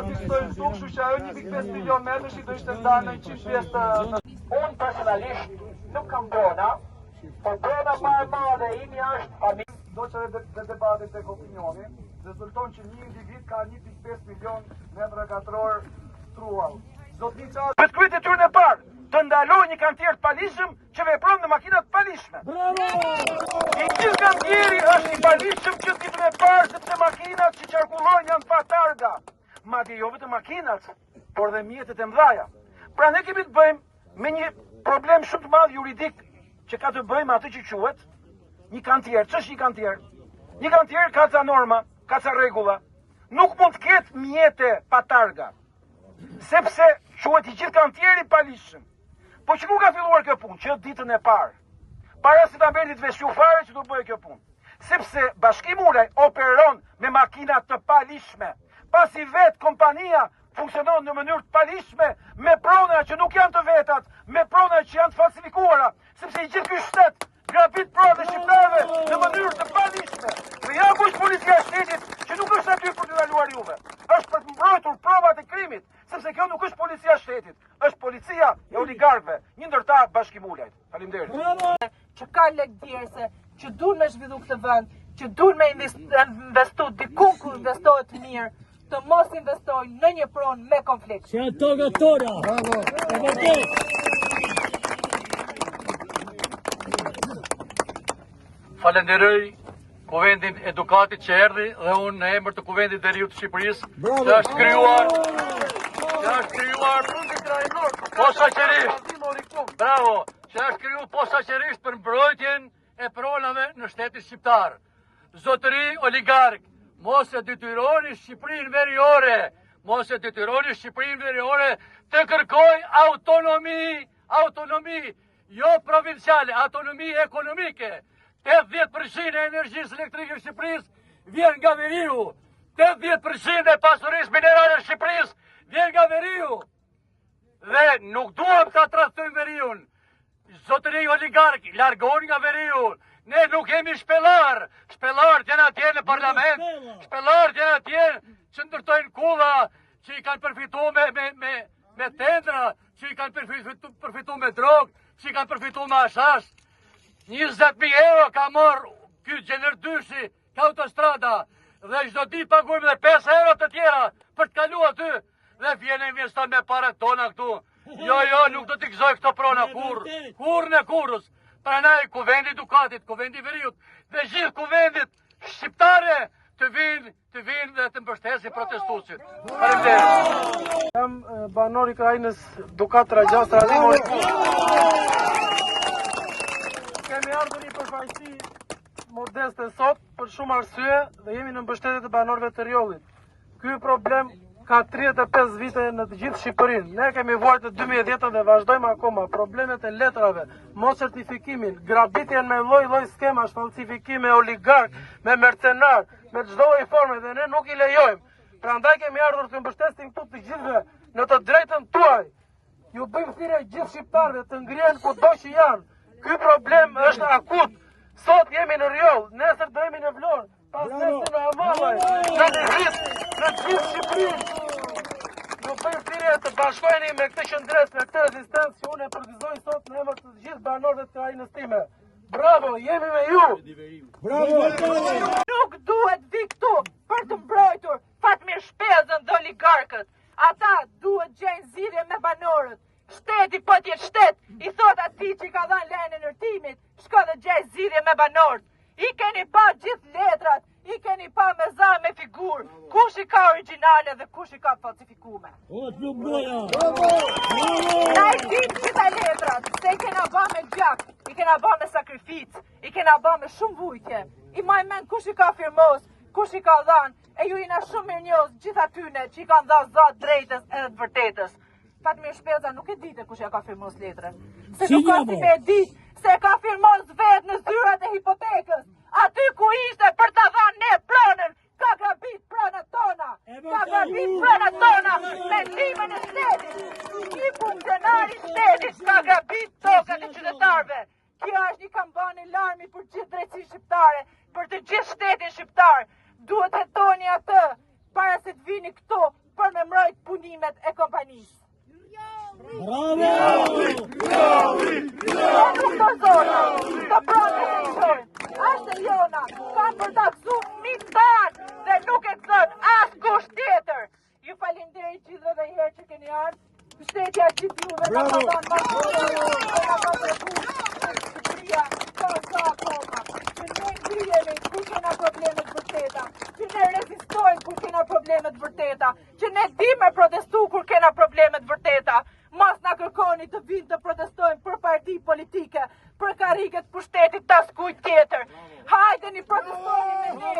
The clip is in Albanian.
ekzistojnë këtu, kështu që ajo 1.5 milion metrash i do ishte ndarë në 150. Unë personalisht nuk kam drona, po drona më e madhe imi është familja. Do që dhe debatit tek opinioni, rezulton që një individ ka 1.5 milion metra katror truall. Për të kryet e tyrën e parë, të ndaloj një kantier të palishëm që vepron në makinat palishme. I gjithë kantieri është i palishëm që ditën e parë sepse makinat që qarkullojnë janë pa targa. Madje jo vetëm makinat, por dhe mjetet e mëdhaja. Pra ne kemi të bëjmë me një problem shumë të madh juridik që ka të bëjmë atë që quhet një kantier. Ç'është një kantier? Një kantier ka ca norma, ka ca rregulla. Nuk mund të ketë mjete pa targa. Sepse quhet i gjithë kantieri palishëm. Po që ku ka filluar kjo punë? Që ditën e parë. Para se ta mbeti të veshju fare që do bëjë kjo punë. Sepse Bashkimi Ulaj operon me makina të palishme. Pasi vetë kompania funksionon në mënyrë të palishme, me prona që nuk janë të vetat, me prona që janë të falsifikuara, sepse i gjithë ky shtet grabit pronat e shqiptarëve në mënyrë të palishme. Dhe ja ku është policia e shtetit që nuk është aty për të ndaluar juve. Është për të mbrojtur provat e krimit, sepse kjo nuk është policia e shtetit, është policia e oligarkëve, një ndërta Bashkimi Ulajt. Faleminderit. Që ka legdjerse, që duhen me zhvillu këtë vend, që duhen me investu dikun ku investohet mirë, të mos investojnë në një pronë me konflikt. Që ato nga tora. Bravo. E vërtet. Falenderoj Kuvendin Edukatit që erdhi dhe unë në emër të Kuvendit Veriut të Shqipërisë që është krijuar posaçërisht. Bravo, që është krijuar posaçërisht për mbrojtjen e pronave në shtetin shqiptar. Zotëri oligark, mos e detyroni Shqipërinë veriore, të kërkoj autonomi, jo provinciale, autonomi ekonomike. 80% e energjisë elektrike në Shqipërisë vjen nga veriu. 80% e pasurisë minerale në Shqipërisë vjen nga veriu. Dhe nuk duam ta trashtojmë veriun. Zotëri oligark, largoni nga veriu. Ne nuk jemi shpellar. Shpellarët janë atje në parlament. Shpellarët janë atje që ndërtojnë kulla, që i kanë përfituar me tendra, që i kanë përfituar me drogë, që i kanë përfituar me hashash. 20.000 euro ka marrë ky Gjenërdyshi ka autostrada dhe çdo ditë paguajmë dhe 5 euro të tjera për të kaluar aty dhe vjen investon me parat tona këtu. Jo, nuk do t'i gëzoj këto prona kurrë në kurrës. Prandaj Kuvendi Edukatit, Kuvendi Veriut dhe gjithë kuvendit shqiptare të vinë dhe të mbështesin protestuesit. Faleminderit. Jam banor i krajinës Dukat Raxhas Radhimori. Kemi ardhur një përfaqësi modeste sot për shumë arsye dhe jemi në mbështetje të banorëve të Rjollit. Ky problem ka 35 vite në të gjithë Shqipërinë. Ne kemi vuajtur 2010 dhe vazhdojmë akoma. Problemet e letrave, mos certifikimin, grabitjen me lloj-lloj skemash, falsifikime oligark, me mercenar, me çdo lloj forme dhe ne nuk i lejojmë. Prandaj kemi ardhur të mbështesim këtu të gjithëve në të drejtën tuaj. Ju bëjmë thirrje gjithë shqiptarëve të ngrihen kudo që janë. Ky problem është akut. Sot jemi në Rjoll, nesër do jemi në Vlorë, pas nesër në Amallaj, në Lezhë, në gjithë Shqipërinë. Ju bëjmë thirrje të bashkoheni me këtë qendres, me këtë rezistencë që unë e përgëzoj sot në emër të gjithë banorëve të krajinës time. Bravo, jemi me ju. Nuk duhet vi këtu për të mbrojtur Fatmir Shpezën dhe oligarkët. Ata duhet gjejnë zgjidhje me banorët. Shteti po t'jetë shtet, i thot atij që i ka dhënë lejën e ndërtimit, shko dhe gjej zgjidhje me banorët. I keni pa gjithë letrat, i keni pa me za me figurë, kush i ka origjinale dhe kush i ka falsifikume. Na i dim gjitha letrat, se i kena ba me gjak, i kena ba me sakrificë, i kena ba me shumë vujtje. I maj men kush i ka firmos, kush i ka dhanë, e ju jina shumë mirë njohës gjitha tyne që i kanë dha zot drejtës edhe të vërtetës. Fatmir Shpeza nuk e dite kush ja ka firmos letrën. Se nuk ka si me e ditë se ka firmos vetë në zyrat e hipotekës. Aty ku ishte për të dhanë ne pronën, ka grabit pronat tona. Ka grabit pronat tona me ndihmën e shtetit. Një funksionari shtetit ka grabit tokat e qytetarëve. Kjo është një kampanje larmi për gjithë drejtësinë shqiptare, për të gjithë shtetin shqiptar. Duhet hetoni atë para se të vini këtu për me vendimet e kompanisë. Nuk të zonë, të pranë e qojnë, ashtë e jona, kanë për të aksu mitë tanë dhe nuk e këzën asë kusht tjetër. Ju falenderit gjithë dhe herë që keni ardhë, Shtetja që t'juve në ka dhanë ma shumë, dhe nga ka përku, Shqipëria ka sa akoma, që ne ngrijemi kur kena problemet vërteta, që ne rezistojmë kur kena problemet vërteta, që ne di me protestu kur kena problemet vërteta, mas na kërkoni të vinë të protestojmë për parti politike, për kariket pushtetit tas kujt tjetër. Hajde një protestojnë me ne,